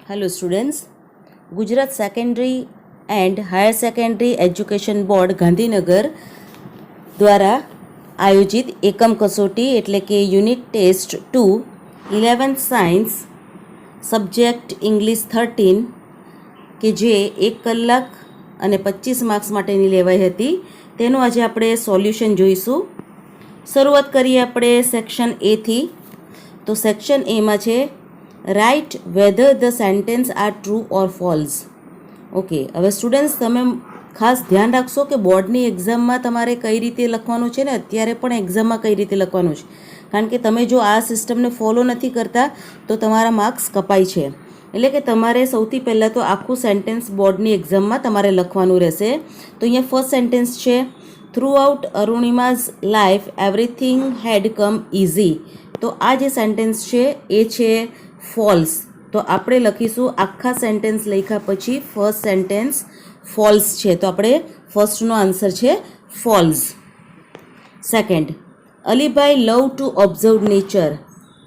Hello students, Gujarat secondary and higher secondary education board Gandhinagar દ્વારા આયોજિત એકમ કસોટી એટલે કે unit test 2 11th science subject English 13 કે જે 1 કલાક અને 25 માર્ક્સ માટેની લેવાઈ હતી તેનું આજે આપણે સોલ્યુશન જોઈશું. શરૂઆત કરીએ આપણે સેક્શન એથી. તો સેક્શન એમાં છે write whether the sentence are true or false. Okay, હવે સ્ટુડન્ટ્સ તમે ખાસ ધ્યાન રાખશો કે બોર્ડની એક્ઝામમાં તમારે કઈ રીતે લખવાનું છે ને અત્યારે પણ એક્ઝામમાં કઈ રીતે લખવાનું છે, કારણ કે તમે જો આ સિસ્ટમને ફોલો નથી કરતા તો તમારા માર્ક્સ કપાય છે. એટલે કે તમારે સૌથી પહેલાં તો આખું સેન્ટેન્સ બોર્ડની એક્ઝામમાં તમારે લખવાનું રહેશે. તો અહીંયા ફર્સ્ટ સેન્ટેન્સ છે through out Arunima's life everything હેડ કમ ઇઝી. તો આ જે સેન્ટેન્સ છે એ છે ફોલ્સ. તો આપણે લખીશું આખા સેન્ટેન્સ લખ્યા પછી ફર્સ્ટ સેન્ટેન્સ ફોલ્સ છે, તો આપણે ફર્સ્ટનો આન્સર છે false. Second, Alibhai love to observe nature.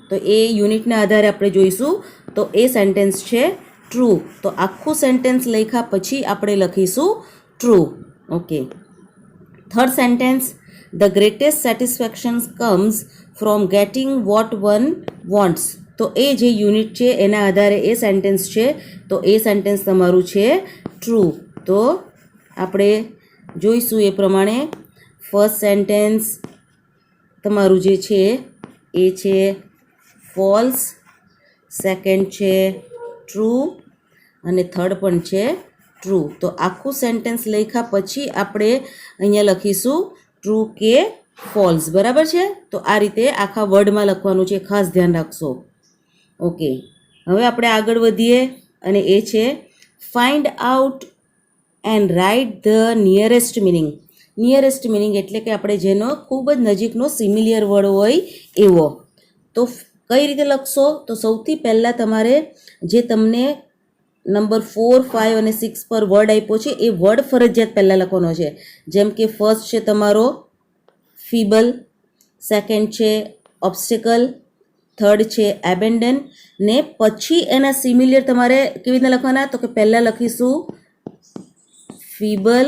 તો એ યુનિટના આધારે આપણે જોઈશું. તો એ સેન્ટેન્સ છે ટ્રુ. તો આખું સેન્ટેન્સ લખ્યા પછી આપણે લખીશું true. Okay. Third sentence, the greatest satisfaction comes from getting what one wants. તો એ જે યુનિટ છે એના આધારે એ સેન્ટેન્સ છે, તો એ સેન્ટેન્સ તમારું છે ટ્રુ. તો આપણે જોઈશું એ પ્રમાણે ફર્સ્ટ સેન્ટેન્સ તમારું જે છે એ છે ફોલ્સ, સેકન્ડ છે ટ્રુ અને થર્ડ પણ છે ટ્રુ. તો આખું સેન્ટેન્સ લખ્યા પછી આપણે અહીંયા લખીશું ટ્રુ કે ફોલ્સ. બરાબર છે? તો આ રીતે આખા વર્ડમાં લખવાનું છે, ખાસ ધ્યાન રાખશો. ઓકે, હવે આપણે આગળ વધીએ અને એ છે find out and write the nearest meaning. Nearest meaning એટલે કે આપણે જેનો ખૂબ જ નજીકનો સિમિલિયર વર્ડ હોય એવો. તો કઈ રીતે લખશો? તો સૌથી પહેલાં તમારે જે તમને નંબર 4, 5 અને 6 પર વર્ડ આપ્યો છે એ વર્ડ ફરજિયાત પહેલાં લખવાનો છે. જેમ કે ફર્સ્ટ છે તમારો ફીબલ, સેકન્ડ છે ઓબ્સ્ટેકલ, થર્ડ છે એબેન્ડન, ને પછી એના સિમિલિયર તમારે કેવી રીતે લખવાના? તો કે પહેલાં લખીશું ફીબલ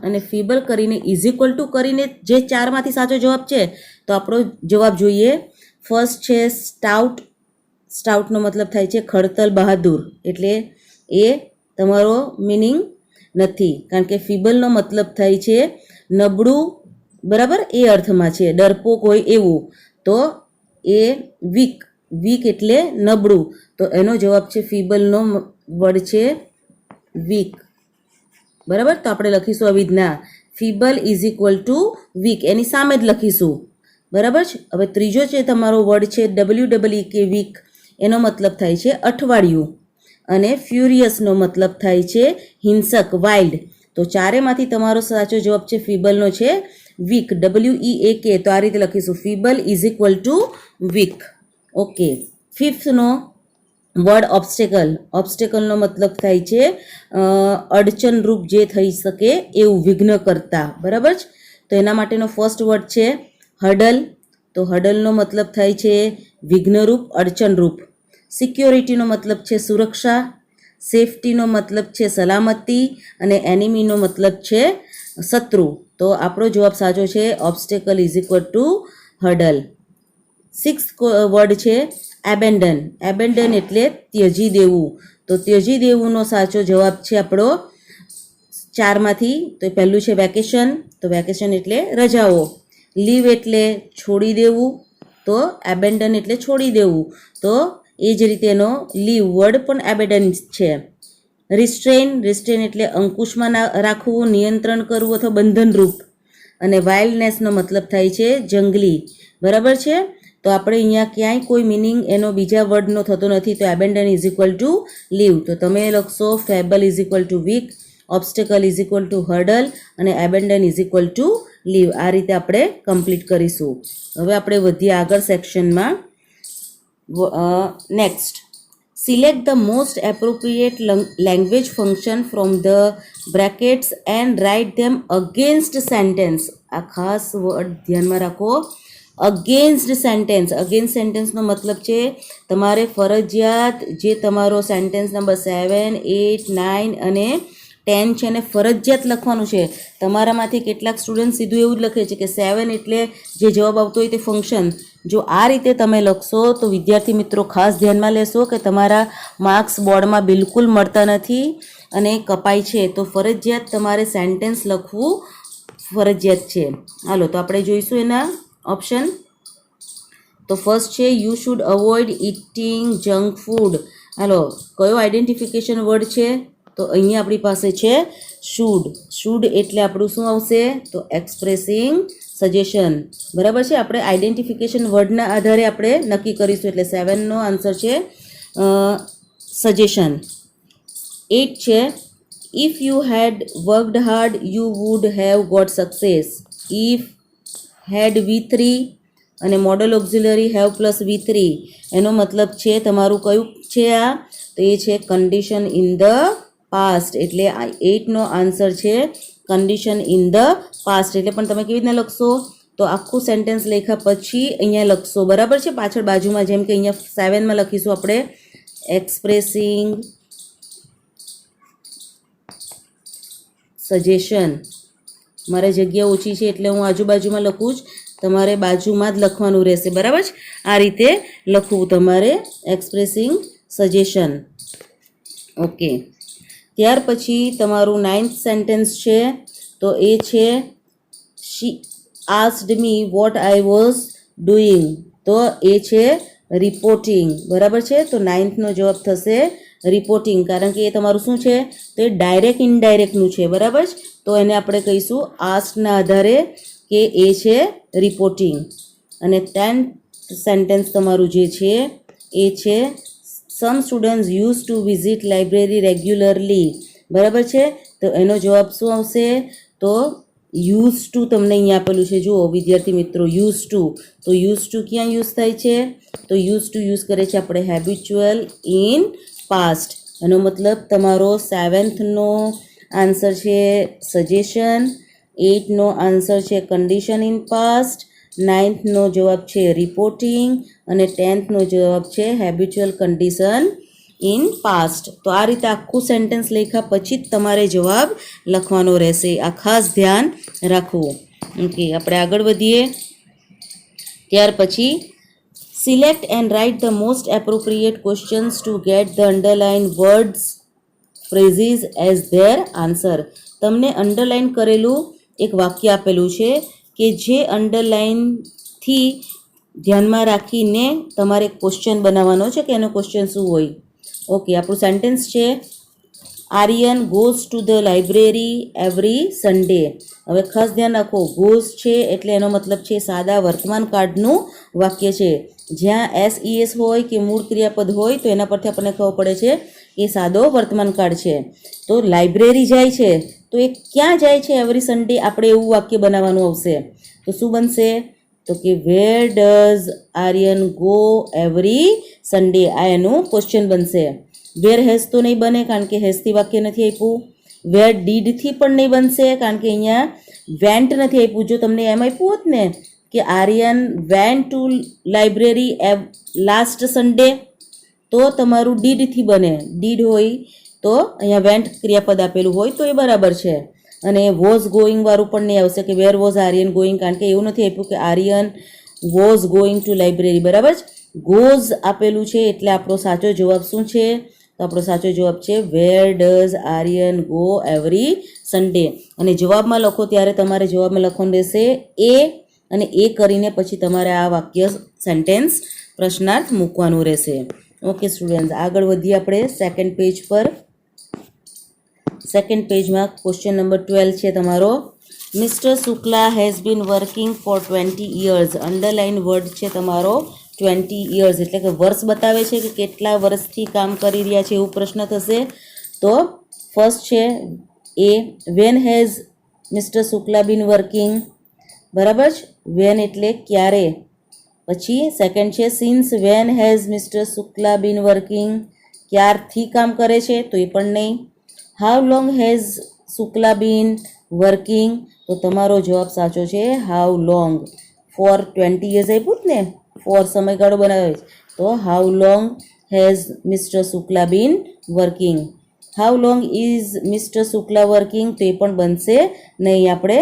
અને ફીબલ કરીને ઇઝ ઇક્વલ ટુ કરીને જે ચારમાંથી સાચો જવાબ છે તો આપણો જવાબ જોઈએ. ફર્સ્ટ છે સ્ટાઉટ. સ્ટાઉટનો મતલબ થાય છે ખડતલ બહાદુર, એટલે એ તમારો મિનિંગ નથી, કારણ કે ફીબલનો મતલબ થાય છે નબળું. બરાબર? એ અર્થમાં છે ડરપોક હોય એવું. તો એ વીક. વીક એટલે નબળું, તો એનો જવાબ છે ફીબલનો વર્ડ છે વીક. બરાબર? તો આપણે લખીશું આવી રીતના ફીબલ ઇઝ ઇક્વલ ટુ વીક, એની સામે જ લખીશું. બરાબર છે? હવે ત્રીજો છે તમારો વર્ડ છે WEEK વીક. એનો મતલબ થાય છે અઠવાડિયું. અને ફ્યુરિયસનો મતલબ થાય છે હિંસક, વાઇલ્ડ. તો ચારેમાંથી તમારો સાચો જવાબ છે ફીબલનો છે વીક, WEAK. તો આ રીતે લખીશું feeble is equal to weak. Okay. ફિફ્થનો વર્ડ ઓબ્સ્ટેકલ. ઓબ્સ્ટેકલનો મતલબ થાય છે અડચણરૂપ જે થઈ શકે એવું, વિઘ્ન કરતા. બરાબર છે? તો એના માટેનો ફર્સ્ટ વર્ડ છે હડલ. તો હડલનો મતલબ થાય છે વિઘ્નરૂપ, અડચણરૂપ. સિક્યોરિટીનો મતલબ છે સુરક્ષા. સેફટીનો મતલબ છે સલામતી. અને એનિમીનો મતલબ છે શત્રુ. તો આપણો જવાબ સાચો છે obstacle is equal to hurdle. Sixth word છે એબેન્ડન. એબેન્ડન એટલે ત્યજી દેવું. તો ત્યજી દેવુંનો સાચો જવાબ છે આપણો ચારમાંથી. તો પહેલું છે વેકેશન. તો વેકેશન એટલે રજાઓ. લીવ એટલે છોડી દેવું. તો એબેન્ડન એટલે છોડી દેવું. તો એ જ રીતે એનો લીવ વર્ડ પણ એબેન્ડન છે. રિસ્ટ્રેઇન. રિસ્ટ્રેઇન એટલે અંકુશમાં રાખવું, નિયંત્રણ કરવું અથવા બંધનરૂપ. અને વાઇલ્ડનેસનો મતલબ થાય છે જંગલી. બરાબર છે? તો આપણે અહીંયા ક્યાંય કોઈ મિનિંગ એનો બીજા વર્ડનો થતો નથી. તો abandon is equal to leave. તો તમે લખશો feeble is equal to weak, obstacle is equal to hurdle અને abandon is equal to leave. આ રીતે આપણે કમ્પ્લીટ કરીશું. હવે આપણે વધીએ આગળ સેક્શનમાં. Next, select the most appropriate language function from the brackets and write them against sentence. આ ખાસ વર્ડ ધ્યાનમાં રાખો. Against sentence. અગેન્સ્ટ સેન્ટેન્સનો મતલબ છે તમારે ફરજિયાત જે તમારો સેન્ટેન્સ નંબર 7, 8, 9 અને 10 છે ને ફરજિયાત લખવાનું છે. તમારામાંથી કેટલાક સ્ટુડન્ટ સીધું એવું જ લખે છે કે 7 એટલે જે જવાબ આવતો હોય તે ફંક્શન. જો આ રીતે તમે લખશો તો વિદ્યાર્થી મિત્રો ખાસ ધ્યાનમાં લેશો કે તમારા માર્ક્સ બોર્ડમાં બિલકુલ મળતા નથી અને કપાય છે. તો ફરજિયાત તમારે સેન્ટેન્સ લખવું ફરજિયાત છે. હાલો તો આપણે જોઈશું એના ઓપ્શન. તો ફર્સ્ટ છે you should avoid eating junk food. હાલો કયો આઈડેન્ટિફિકેશન વર્ડ છે? તો અહીંયા આપણી પાસે છે શુડ. શુડ એટલે આપણું શું આવશે? તો એક્સપ્રેસિંગ સજેશન. બરાબર છે. આપણે આઈડેન્ટિફિકેશન વર્ડના આધારે આપણે નક્કી કરીશું. એટલે 7નો આન્સર છે સજેશન. 8 છે if you had worked hard you would have got success. If had V3 અને model auxiliary have plus V3 એનો મતલબ છે તમારું કયું છે આ? તો એ છે કન્ડિશન ઇન ધ પાસ્ટ. એટલે આ 8નો આન્સર છે કન્ડિશન ઇન ધ પાસ્ટ. એટલે પણ તમે કેવી રીતના લખશો? તો આખું સેન્ટેન્સ લખ્યા પછી અહીંયા લખશો. બરાબર છે. પાછળ બાજુમાં જેમ કે અહીંયા 7માં લખીશું આપણે એક્સપ્રેસિંગ સજેશન. મારે જગ્યા ઓછી છે એટલે હું આજુબાજુમાં લખું જ. તમારે બાજુમાં જ લખવાનું રહેશે. બરાબર છે. આ રીતે લખવું તમારે એક્સપ્રેસિંગ સજેશન. ઓકે. ત્યાર પછી તમારું 9th સેન્ટેન્સ છે તો એ છે she asked me what I was doing. તો એ છે રિપોર્ટિંગ. બરાબર છે. તો 9thનો જવાબ થશે રિપોર્ટિંગ. કારણ કે એ તમારું શું છે? તો એ ડાયરેક્ટ ઇનડાયરેક્ટનું છે. બરાબર છે. તો એને આપણે કહીશું આસ્કના આધારે કે એ છે રિપોર્ટિંગ. અને 10th સેન્ટેન્સ તમારું જે છે એ છે સમ students use to visit library regularly. બરાબર છે. તો એનો જવાબ શું આવશે? તો યુઝ ટુ તમને અહીંયા આપેલું છે. જુઓ વિદ્યાર્થી મિત્રો યુઝ ટુ. તો યુઝ ટુ ક્યાં યુઝ થાય છે? તો યુઝ ટુ યુઝ કરે છે આપણે હેબિચ્યુઅલ ઇન પાસ્ટ. એનો મતલબ તમારો 7thનો આન્સર છે સજેશન, 8નો આન્સર છે કન્ડિશન ઇન પાસ્ટ, 9thનો જવાબ છે રિપોર્ટિંગ અને 10thનો જવાબ છે હેબિચ્યુઅલ કન્ડિશન ઇન પાસ્ટ. તો આ રીતે આખું સેન્ટેન્સ લખ્યા પછી જ તમારે જવાબ લખવાનો રહેશે. આ ખાસ ધ્યાન રાખવું. ઓકે. આપણે આગળ વધીએ. ત્યાર પછી select and write the most appropriate questions to get the underline words phrases as their answer. તમને અંડરલાઇન કરેલું એક વાક્ય આપેલું છે કે જે અંડરલાઇનથી ધ્યાનમાં રાખીને તમારે ક્વેશ્ચન બનાવવાનો છે કે એનો ક્વેશ્ચન શું હોય. ઓકે. આપણું સેન્ટેન્સ છે Aryan goes to the library every Sunday. હવે ખાસ ધ્યાન રાખો ગોઝ છે એટલે એનો મતલબ છે સાદા વર્તમાન કાળનું વાક્ય છે. જ્યાં SES હોય કે મૂળ ક્રિયાપદ હોય તો એના પરથી આપણને ખબર પડે છે કે સાદો વર્તમાન કાળ છે. તો લાઇબ્રેરી જાય છે તો એ ક્યાં જાય છે એવરી સન્ડે? આપણે એવું વાક્ય બનાવવાનું આવશે. તો શું બનશે? તો કે where does Aryan go every Sunday. આ એનું ક્વેશ્ચન બનશે. વેર હેઝ તો નહીં બને કારણ કે હેઝથી વાક્ય નથી આપ્યું. વેર ડીડથી પણ નહીં બનશે કારણ કે અહીંયા વેન્ટ નથી આપ્યું. જો તમને એમ આપ્યું હોત ને કે Aryan went to library last Sunday તો તમારું ડીડથી બને. ડીડ હોય તો અહીંયા વેન્ટ ક્રિયાપદ આપેલું હોય તો એ બરાબર છે. અને વોઝ ગોઈંગ વાળું પણ નહીં આવશે કે વેર વોઝ આર્યન ગોઈંગ કારણ કે એવું નથી આપ્યું કે Aryan was going to library. બરાબર છે. ગોઝ આપેલું છે એટલે આપણો સાચો જવાબ શું છે? તો આપણો સાચો જવાબ છે where does Aryan go every Sunday. અને જવાબમાં લખો ત્યારે તમારે જવાબમાં લખવાનું રહેશે એ અને એ કરીને પછી તમારે આ વાક્ય સેન્ટેન્સ પ્રશ્નાર્થ મૂકવાનું રહેશે. Okay students. આગળ વધીએ આપણે સેકન્ડ પેજ પર. સેકન્ડ પેજમાં ક્વેશ્ચન નંબર 12 છે તમારો mister Shukla has been working for 20 years. Underline word છે તમારો 20 years એટલે કે વર્ષ બતાવે છે કે કેટલા વર્ષથી કામ કરી રહ્યા છે એવું પ્રશ્ન થશે. તો ફર્સ્ટ છે એ when has mister Shukla been working. બરાબર છે. વેન એટલે ક્યારે. પછી સેકન્ડ છે since when has mister Shukla been working. ક્યારથી કામ કરે છે તો એ પણ નહીં. How long has Shukla been working. તો તમારો જવાબ સાચો છે હાઉ લોંગ. ફોર 20 years આપ્યું જ ને, ફોર સમયગાળો બનાવે છે. તો how long has mister Shukla been working. How long is mister Shukla working, તો એ પણ બનશે નહીં. આપણે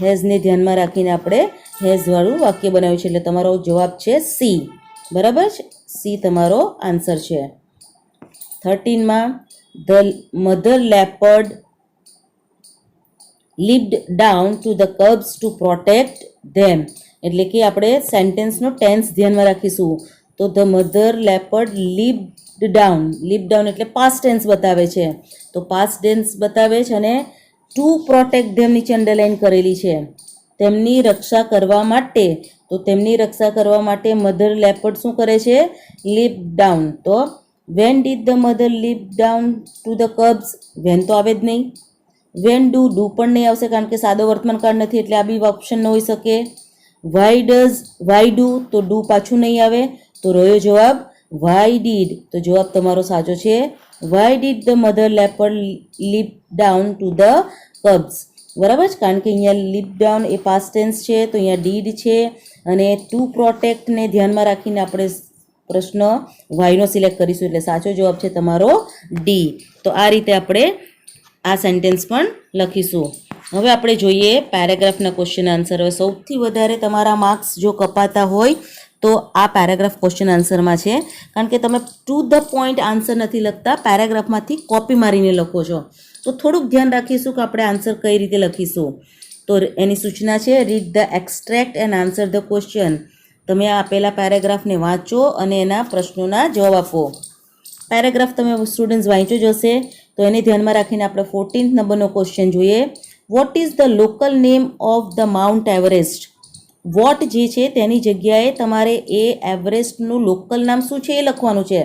હેઝને ધ્યાનમાં રાખીને આપણે હેઝવાળું વાક્ય બનાવ્યું છે. એટલે તમારો જવાબ છે સી. બરાબર છે, સી તમારો આન્સર છે. 13માં the mother leopard leaped down to the cubs to protect them. એટલે કે આપણે સેન્ટેન્સનો ટેન્સ ધ્યાનમાં રાખીશું. તો the mother leopard leaped down, leap down એટલે પાસ્ટ ટેન્સ બતાવે છે. તો પાસ્ટ ટેન્સ બતાવે છે અને ટુ પ્રોટેક્ટ ધેમ નીચે અંડરલાઇન કરેલી છે, તેમની રક્ષા કરવા માટે. તો તેમની રક્ષા કરવા માટે મધર લેપર્ડ શું કરે છે? Leap down. તો when did the mother leap down to the cubs, when તો આવે જ નહીં. વેન ડુ પણ નહીં આવશે કારણ કે સાદો વર્તમાન કાળ નથી, એટલે આ બી ઓપ્શન ન હોઈ શકે. વાય ડુ, તો ડુ પાછું નહીં આવે. તો રહ્યો જવાબ વાય ડીડ. તો જવાબ તમારો સાચો છે. Why did the mother leopard leap down to the cubs. બરાબર છે, કારણ કે અહીંયા લીપ ડાઉન એ પાસ્ટ ટેન્સ છે, તો અહીંયા ડીડ છે અને ટુ પ્રોટેક્ટને ધ્યાનમાં રાખીને આપણે પ્રશ્ન વાયનો સિલેક્ટ કરીશું. એટલે સાચો જવાબ છે તમારો ડી. તો આ રીતે આપણે આ સેન્ટેન્સ પણ લખીશું. હવે આપણે જોઈએ પેરેગ્રાફના ક્વેશ્ચન આન્સર. હવે સૌથી વધારે તમારા માર્ક્સ જો કપાતા હોય તો આ પેરેગ્રાફ ક્વેશ્ચન આન્સરમાં છે, કારણ કે તમે ટુ ધ પોઈન્ટ આન્સર નથી લખતા, પેરેગ્રાફમાંથી કોપી મારીને લખો છો. તો થોડુંક ધ્યાન રાખીશું કે આપણે આન્સર કઈ રીતે લખીશું. તો એની સૂચના છે read the extract and answer the question. તમે આપેલા પેરેગ્રાફને વાંચો અને એના પ્રશ્નોના જવાબ આપો. પેરેગ્રાફ તમે સ્ટુડન્ટ્સ વાંચ્યો જ હશે, તો એને ધ્યાનમાં રાખીને આપણે 14th નંબરનો ક્વેશ્ચન જોઈએ. What is the local name of the mount Everest? What જે છે તેની જગ્યાએ તમારે એ એવરેસ્ટનું લોકલ નામ શું છે એ લખવાનું છે.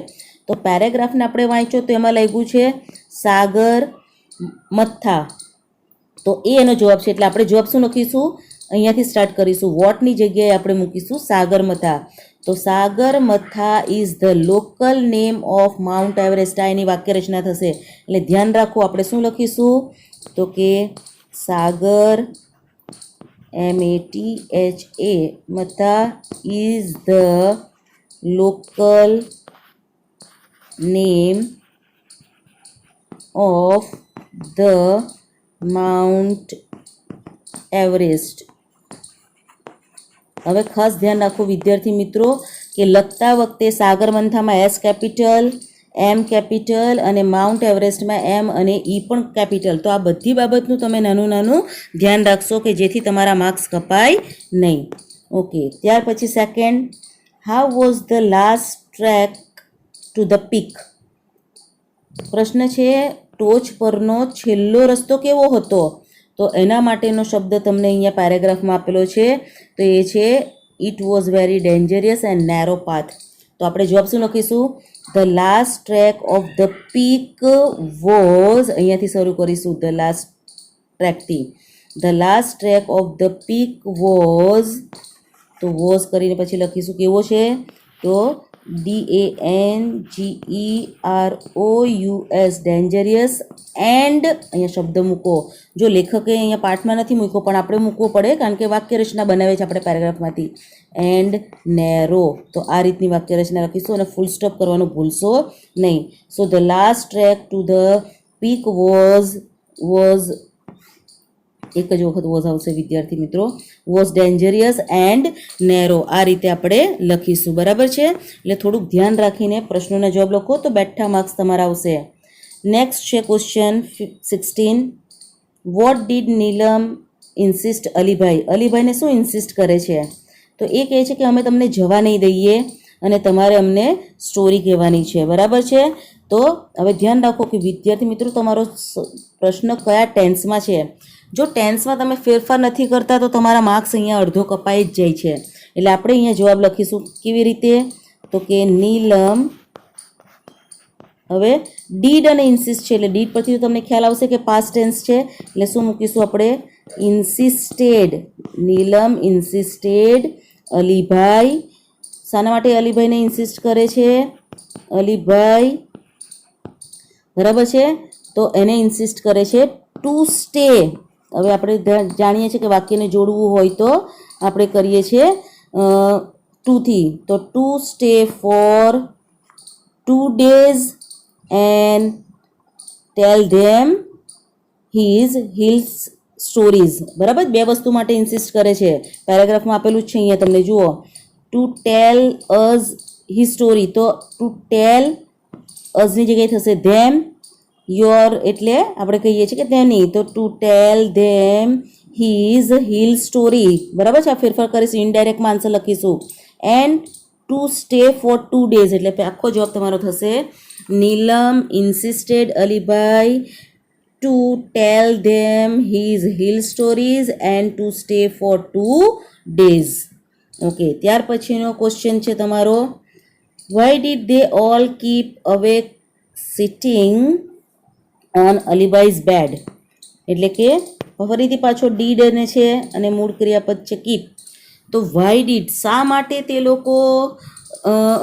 તો પેરેગ્રાફને આપણે વાંચ્યો તો એમાં લખ્યું છે સાગર મથા. તો એનો જવાબ છે, એટલે આપણે જવાબ શું લખીશું? અહીંયાથી સ્ટાર્ટ કરીશું. વોટની જગ્યાએ આપણે મૂકીશું સાગરમથા. તો Sagarmatha is the local name of mount Everest. આ એની વાક્ય રચના થશે. એટલે ધ્યાન રાખો, આપણે શું લખીશું? તો કે Sagarmatha MATHA Matha is the local name of the mount Everest. હવે ખાસ ધ્યાન રાખો વિદ્યાર્થી મિત્રો કે લખતા વખતે સાગરમંથામાં એસ કેપિટલ, એમ કેપિટલ અને માઉન્ટ એવરેસ્ટમાં એમ અને ઈ પણ કેપિટલ. તો આ બધી બાબતનું તમે નાનું નાનું ધ્યાન રાખશો કે જેથી તમારા માર્ક્સ કપાય નહીં. ઓકે, ત્યાર પછી second, how was the last track to the peak? પ્રશ્ન છે ટોચ પરનો છેલ્લો રસ્તો કેવો હતો? તો એના માટેનો શબ્દ તમને અહીંયા પેરેગ્રાફમાં આપેલો છે. તો એ છે it was very dangerous and narrow path. તો આપણે જવાબ શું લખીશું? The last track of the peak was, અહીંયાથી શરૂ કરીશું ધ લાસ્ટ ટ્રેકથી. The last track of the peak was, તો વોઝ કરીને પછી લખીશું કેવો છે? તો DANGEROUS ડેન્જરિયસ એન્ડ અહીંયા શબ્દ મૂકો. જો લેખકે અહીંયા પાઠમાં નથી મૂક્યો પણ આપણે મૂકવો પડે કારણ કે વાક્ય રચના બનાવે છે આપણે પેરેગ્રાફમાંથી. એન્ડ નેરો, તો આ રીતની વાક્ય રચના લખીશું અને ફૂલ સ્ટોપ કરવાનું ભૂલશો નહીં. So the last track to the peak was એક જ વખત વોઝ આવશે વિદ્યાર્થી મિત્રો, વોઝ ડેન્જરિયસ એન્ડ નેરો. આ રીતે આપણે લખીશું. બરાબર છે, એટલે થોડુંક ધ્યાન રાખીને પ્રશ્નોના જવાબ લખો તો બેઠા માર્ક્સ તમારા આવશે. નેક્સ્ટ છે question 16, what did Neelam insist Alibhai? અલીભાઈને શું ઇન્સિસ્ટ કરે છે? તો એ કહે છે કે અમે તમને જવા નહીં દઈએ અને તમારે અમને સ્ટોરી કહેવાની છે. બરાબર છે, તો હવે ધ્યાન રાખો કે વિદ્યાર્થી મિત્રો તમારો પ્રશ્ન કયા ટેન્સમાં છે. જો ટેન્સમાં તમે ફેરફાર નથી કરતા તો તમારા માર્ક્સ અહીંયા અડધો કપાઈ જ જાય છે. એટલે આપણે અહીંયા જવાબ લખીશું કેવી રીતે? તો કે નીલમ, હવે ડીડ અને ઇન્સિસ્ટ છે એટલે ડીડ પરથી તમને ખ્યાલ આવશે કે પાસ્ટ ટેન્સ છે એટલે શું મૂકીશું આપણે? ઇન્સિસ્ટેડ. નીલમ ઇન્સિસ્ટેડ અલીભાઈ. શાના માટે અલીભાઈને ઇન્સિસ્ટ કરે છે? અલીભાઈ, બરાબર છે, તો એને ઇન્સિસ્ટ કરે છે ટુ સ્ટે. હવે આપણે જાણીએ છીએ કે વાક્યને જોડવું હોય તો આપણે કરીએ છીએ 2 થી, તો two stay for 2 days and tell them his hills stories. બરાબર, બે વસ્તુ માટે ઇન્સિસ્ટ કરે છે. પેરેગ્રાફમાં આપેલું જ છે અહીંયા, તમને જુઓ. To tell as his story, તો ટુ ટેલ અઝની જગ્યાએ થશે ધેમ. યોર એટલે આપણે કહીએ છીએ કે તેની, તો to tell them his hill story. બરાબર છે, આ ફેરફાર કરીશું, ઇનડાયરેક્ટમાં આન્સર લખીશું. And to stay for 2 days એટલે આખો જવાબ તમારો થશે Neelam insisted Alibhai to tell them his hill stories and to stay for 2 days. Okay, ત્યાર પછીનો ક્વેશ્ચન છે તમારો, why did they all keep awake sitting on Alibai's bed? એટલે કે ફરીથી પાછો ડીડ ને છે અને મૂળ ક્રિયાપદ છે કીપ. તો વાય ડીડ, શા માટે તે લોકો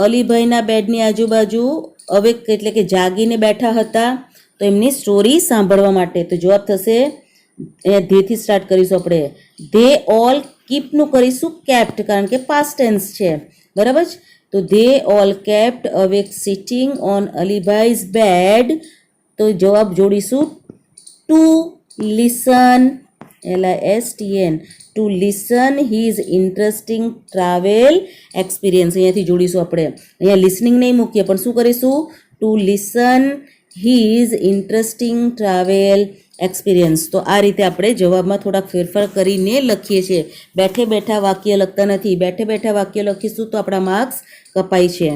અલીભાઈના બેડની આજુબાજુ અવેક એટલે કે જાગીને બેઠા હતા? તો એમની સ્ટોરી સાંભળવા માટે. તો જવાબ થશે, ધેથી સ્ટાર્ટ કરીશું આપણે, ધે ઓલ. કીપનું કરીશું કેપ્ટ, કારણ કે પાસ્ટ ટેન્સ છે. બરાબર છે, તો they all kept awake sitting on Alibhai's bed. તો જવાબ જોડીશું to listen, LISTN, to listen his interesting travel experience. અહીંયાથી જોડીશું આપણે. અહીંયા લિસનિંગ નહીં મૂકીએ, પણ શું કરીશું? Two listen his interesting travel experience. તો આ રીતે આપણે જવાબમાં થોડાક ફેરફાર કરીને લખીએ છીએ. બેઠે બેઠા વાક્ય લખતા નથી. બેઠે બેઠા વાક્ય લખીશું તો આપણા માર્ક્સ કપાય છે.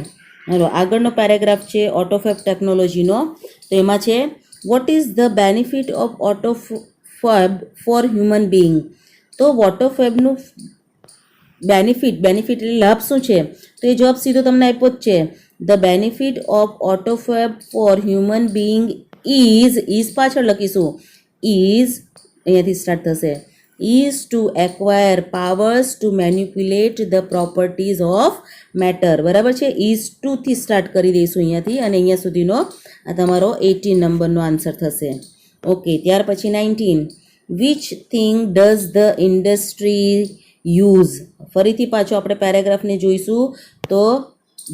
ચાલો, આગળનો પેરેગ્રાફ છે ઓટોફેબ ટેકનોલોજીનો. તો એમાં છે, what is the benefit of autofab for human being? તો ઓટોફેબનું બેનિફિટ એટલે લાભ શું છે? તો એ જવાબ સીધો તમને આપ્યો જ છે. The benefit of AutoFab for human being is પાછળ લખીશું, is અહીંયાથી સ્ટાર્ટ થશે, is to acquire powers to manipulate the properties of matter. બરાબર છે, is to થી સ્ટાર્ટ કરી દઈશું અહીંયાથી, અને અહીંયા સુધીનો આ તમારો 18 નંબરનો આન્સર થશે. ઓકે, ત્યાર પછી 19, which thing does the industry use? ફરીથી પાછો આપણે પેરેગ્રાફને જોઈશું. તો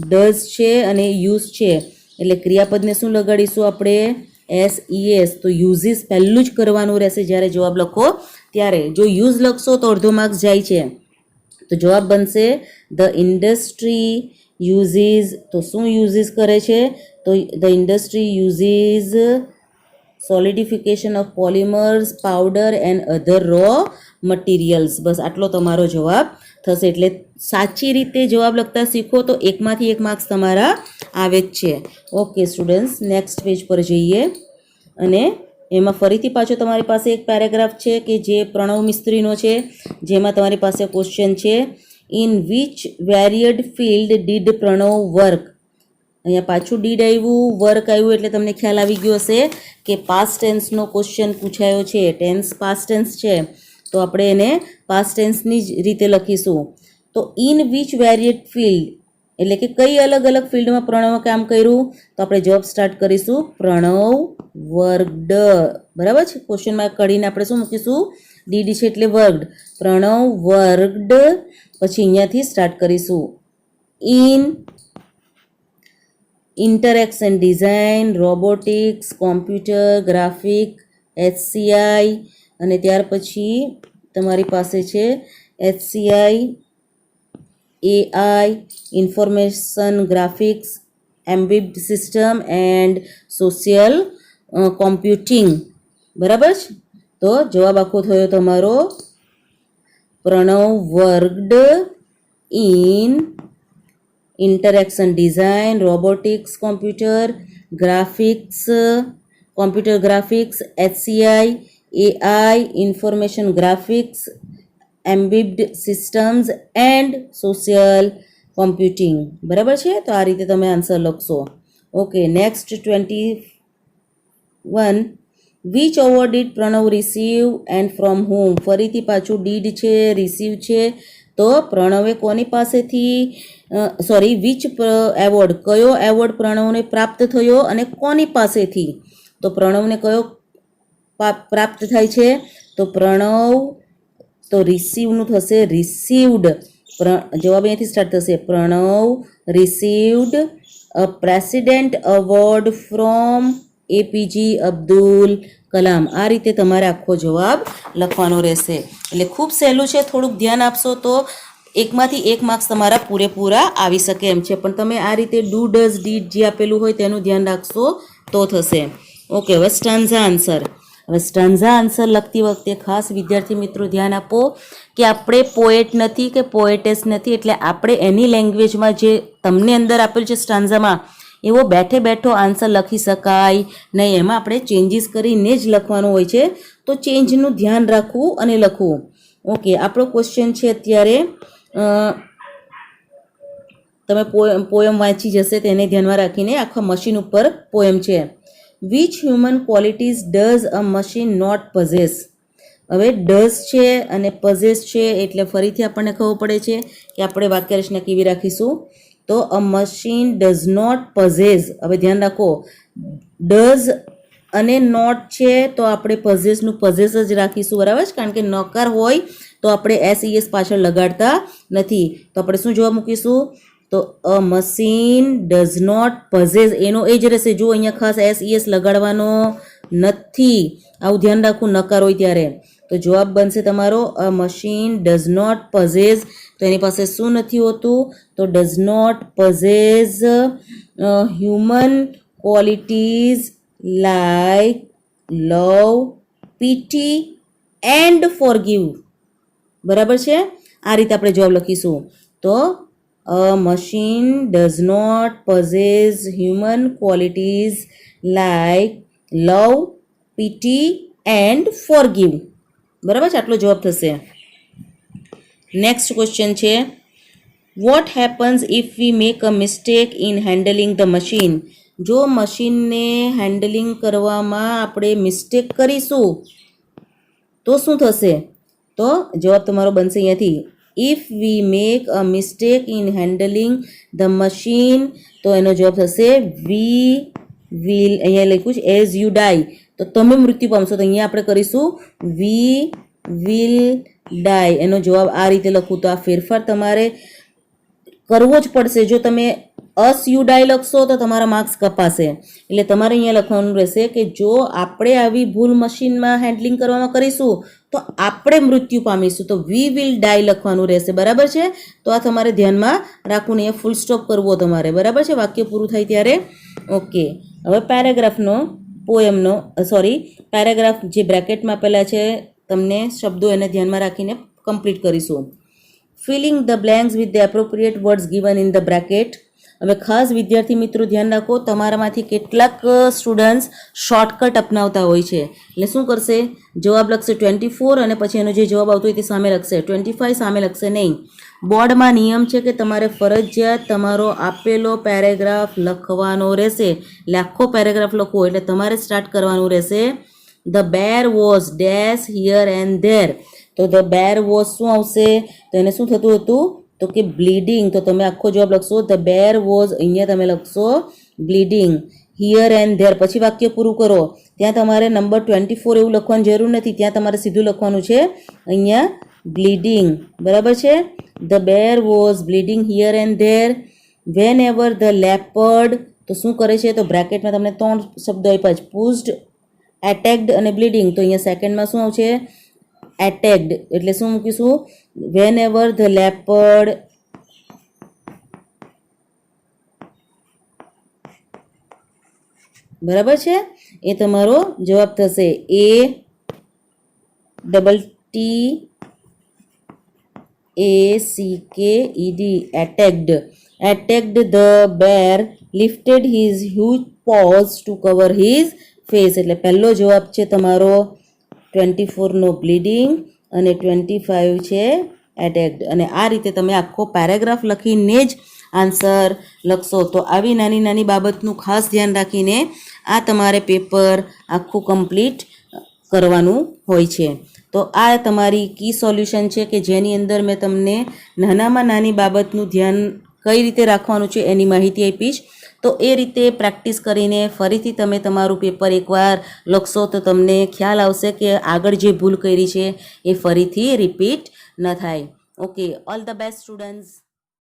ડઝ છે અને યુઝ છે, એટલે ક્રિયાપદને શું લગાડીશું આપણે? SES. તો યુઝિસ પહેલું જ કરવાનું રહેશે જ્યારે જવાબ લખો ત્યારે. જો યુઝ લખશો તો અડધો માર્ક્સ જાય છે. તો જવાબ બનશે ધ ઇન્ડસ્ટ્રી યુઝિસ. તો શું યુઝિસ કરે છે? તો the industry uses solidification of polymers, powder and other raw materials. બસ આટલો તમારો જવાબ થશે. એટલે સાચી રીતે જવાબ લખતા શીખો તો એકમાંથી એક માર્ક્સ તમારા આવે જ છે. ઓકે સ્ટુડન્ટ્સ, નેક્સ્ટ પેજ પર જઈએ. અને એમાં ફરીથી પાછો તમારી પાસે એક પેરેગ્રાફ છે કે જે પ્રણવ મિસ્ત્રીનો છે, જેમાં તમારી પાસે ક્વેશ્ચન છે, in which varied field did Pranav work? અહીંયા પાછું ડીડ આવ્યું, વર્ક આવ્યું, એટલે તમને ખ્યાલ આવી ગયો હશે કે પાસ્ટ ટેન્સનો ક્વેશ્ચન પૂછાયો છે. ટેન્સ પાસ્ટ ટેન્સ છે, તો આપણે એને પાસ્ટ ટેન્સની જ રીતે લખીશું. તો ઇન વિચ વેરિયડ ફિલ્ડ એટલે કે કઈ અલગ અલગ ફિલ્ડમાં પ્રણવે કામ કર્યું? તો આપણે જવાબ સ્ટાર્ટ કરીશું પ્રણવ વર્કડ. બરાબર છે, ક્વેશ્ચનમાં કરીને આપણે શું મૂકીશું? ડીડી છે એટલે વર્કડ. પ્રણવ વર્કડ. પછી અહીંયાથી સ્ટાર્ટ કરીશું, in interaction design, robotics, computer graphic, HCI, અને ત્યાર પછી તમારી પાસે છે HCI, AI, information graphics, embedded system and social computing. બરાબર છે, તો જવાબ આખો થયો તમારો Pranav worked in interaction design, robotics, computer graphics, HCI, AI, information graphics, embedded systems and social computing. બરાબર છે, તો આ રીતે તમે આન્સર લખશો. Okay, next 21, which award did Pranav receive and from whom? ફરીથી પાછું ડીડ છે, રિસીવ છે, તો પ્રણવે કોની પાસેથી વિચ એવોર્ડ, કયો એવોર્ડ પ્રણવને પ્રાપ્ત થયો અને કોની પાસેથી? તો પ્રણવને કયો પ્રાપ્ત થાય છે? તો પ્રણવ તો રિસીવનું થશે રિસીવ્ડ. જવાબ અહીંયાથી સ્ટાર્ટ થશે. Pranav received a president award from APJ Abdul Kalam. આ રીતે તમારે આખો જવાબ લખવાનો રહેશે. એટલે ખૂબ સહેલું છે, થોડુંક ધ્યાન આપશો તો એકમાંથી એક માર્ક્સ તમારા પૂરેપૂરા આવી શકે એમ છે. પણ તમે આ રીતે ડુ ડઝ ડીડ જે આપેલું હોય તેનું ધ્યાન રાખશો તો થશે. ઓકે, હવે સ્ટાન્ઝા આન્સર. હવે સ્ટાન્ઝા આન્સર લખતી વખતે ખાસ વિદ્યાર્થી મિત્રો ધ્યાન આપો કે આપણે પોએટ નથી કે પોએટેસ નથી, એટલે આપણે એની લેંગ્વેજમાં જે તમને અંદર આપેલું છે સ્ટાન્ઝામાં એવો બેઠે બેઠો આન્સર લખી શકાય નહીં. એમાં આપણે ચેન્જીસ કરીને જ લખવાનું હોય છે. તો ચેન્જનું ધ્યાન રાખવું અને લખવું. ઓકે, આપણો ક્વેશ્ચન છે અત્યારે, તમે પોયમ વાંચી જશે તેને ધ્યાનમાં રાખીને. આખા મશીન ઉપર પોયમ છે. Which human qualities does a machine not possess. હવે ડઝ છે અને પઝેસ છે એટલે ફરીથી આપણને ખબર પડે છે કે આપણે વાક્ય રચના કેવી રાખીશું. તો a machine does not possess. હવે ધ્યાન રાખો, ડઝ અને નોટ છે તો આપણે પઝેસનું પઝેસ જ રાખીશું, બરાબર છે, કારણ કે નકાર હોય તો આપણે એસ પાછળ લગાડતા નથી. તો આપણે શું જવાબ મૂકીશું? તો a machine does not possess, એનો એ જ રહેશે. જો અહીંયા ખાસ એસ લગાડવાનો નથી, આવું ધ્યાન રાખવું નકાર હોય ત્યારે. તો જવાબ બનશે તમારો a machine does not possess. તો એની પાસે શું નથી હોતું? તો does not possess human qualities like love, pity and forgive. બરાબર છે? આ રીતે આપણે જવાબ લખીશું. તો a machine does not possess human qualities like love, pity and forgive. બરાબર છે? આટલો જવાબ થશે. નેક્સ્ટ ક્વેશ્ચન છે, what happens if we make a mistake in handling the machine. જો મશીનને હેન્ડલિંગ કરવામાં આપણે મિસ્ટેક કરીશું તો શું થશે? તો જવાબ તમારો બનશે અહીંયાથી, if we make a mistake in handling the machine. તો એનો જવાબ થશે વી વિલ, અહીંયા લખ્યું છે એઝ યુ ડાય, તો તમે મૃત્યુ પામશો. તો અહીંયા આપણે કરીશું વી વિલ ડાય. એનો જવાબ આ રીતે લખું તો આ ફેરફાર તમારે કરવો જ પડશે. જો તમે અસ યુ ડાય લખશો તો તમારા માર્ક્સ કપાશે. એટલે તમારે અહીંયા લખવાનું રહેશે કે જો આપણે આવી ભૂલ મશીનમાં હેન્ડલિંગ કરવામાં કરીશું તો આપણે મૃત્યુ પામીશું. તો વી વિલ ડાય લખવાનું રહેશે. બરાબર છે? તો આ તમારે ધ્યાનમાં રાખવું ને ફૂલ સ્ટોપ કરવો તમારે. બરાબર છે? વાક્ય પૂરું થાય ત્યારે. ઓકે, હવે પેરેગ્રાફનો પોયમનો પેરેગ્રાફ જે બ્રેકેટમાં આપેલા છે તમને શબ્દો એને ધ્યાનમાં રાખીને કમ્પ્લીટ કરીશું. Filling the blanks with the appropriate words given in the bracket. હવે ખાસ વિદ્યાર્થી મિત્રો ધ્યાન રાખો, તમારામાંથી કેટલાક સ્ટુડન્ટ્સ શોર્ટકટ અપનાવતા હોય છે. એટલે શું કરશે? જવાબ લખશે 24 અને પછી એનો જે જવાબ આવતો હોય તે સામે લખશે. 25 સામે લખશે નહીં. બોર્ડમાં નિયમ છે કે તમારે ફરજિયાત તમારો આપેલો પેરેગ્રાફ લખવાનો રહેશે. એટલે આખો પેરેગ્રાફ લખવો એટલે તમારે સ્ટાર્ટ કરવાનું રહેશે. The bear was dash here and there. તો ધ બેર વોઝ શું આવશે? તો એને શું થતું હતું? તો કે બ્લીડિંગ. તો તમે આખો જવાબ લખશો ધ બેર વોઝ, અહીંયા તમે લખશો બ્લીડિંગ. હિયર એન્ડ ધેર, પછી વાક્ય પૂરું કરો. ત્યાં તમારે નંબર 24 એવું લખવાની જરૂર નથી, ત્યાં તમારે સીધું લખવાનું છે અહીંયા બ્લીડિંગ. બરાબર છે? The bear was bleeding here and there whenever the leopard. તો શું કરે છે? તો બ્રેકેટમાં તમને 3 શબ્દો આપ્યા છે, પુસ્ડ, એટેક્ડ અને બ્લીડિંગ. તો અહીંયા સેકન્ડમાં શું આવશે? એટેક્ડ. એટલે શું મૂકીશું? વેન એવર ધ લેપર્ડ બરાબર છે? એ તમારો જવાબ થશે. ATTACKED attacked. Attacked the bear lifted his huge paws to cover his face. એટલે પહેલો જવાબ છે તમારો 24નો બ્લીડિંગ અને 25 છે એટેક્ડ. અને આ રીતે તમે આખો પેરેગ્રાફ લખીને જ આન્સર લખશો. તો આવી નાની નાની બાબતનું ખાસ ધ્યાન રાખીને આ તમારે પેપર આખું કમ્પ્લીટ કરવાનું હોય છે. તો આ તમારી કી સોલ્યુશન છે કે જેની અંદર મેં તમને નાનામાં નાની બાબતનું ધ્યાન કઈ રીતે રાખવાનું છે એની માહિતી આપીશ. તો એ રીતે પ્રેક્ટિસ કરીને ફરીથી તમે તમારું પેપર એકવાર લખશો તો તમને ખ્યાલ આવશે કે આગળ જે ભૂલ કરી છે એ ફરીથી રિપીટ ન થાય. Okay, all the best students.